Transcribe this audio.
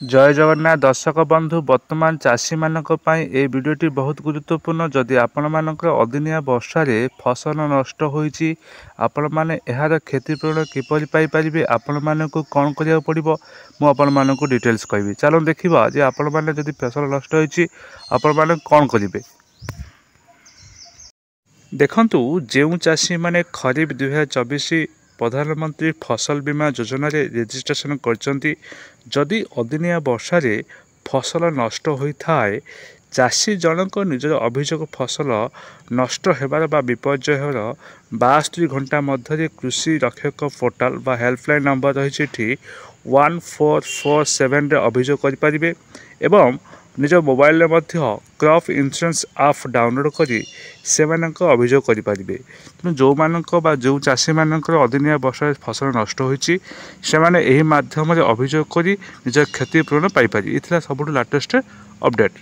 जय जगन्नाथ दर्शक बंधु वर्तमान चाषी मानक पई ए वीडियोटी बहुत गुरुत्वपूर्ण। जदि आपण मानकर अदिनिया वर्षा रे फसल नष्ट होईची आपण माने एहार क्षतिपूरण किपरि पाई परिबे आपण मानकु कोन करिया पड़िबो मु आपण मानकु डिटेल्स कहबी। चलो देखिबा जे आपण माने जदि फसल नष्ट होईची आपण माने कोन करिबे। देखंतु जेउ चाषी माने खरीफ 2024 प्रधानमंत्री फसल बीमा योजना रे रजिस्ट्रेशन करचंती जदि अदिनिया वर्षा रे फसल नष्ट होइथाए चाषी जनक निजर अभियोग फसल नष्ट हेबार बा विपर्ययर 72 घंटा मध्य कृषि रक्षक पोर्टाल बा हेल्पलाइन नंबर रही 1447 रे अभियोग करि परिबे एवं निज मोबाइल क्रॉप इंश्योरेंस आप डाउनलोड करी सेमानक अभियोग करि परिबे। तेणु जो मानक बा जो चाषी मानकर अदिनिया वर्षा फसल नष्ट होईची सेमाने एही माध्यम रे अभियोग करी निज क्षतिपूरण पाई पारि। इथिला सबुठ लाटेस्ट अपडेट।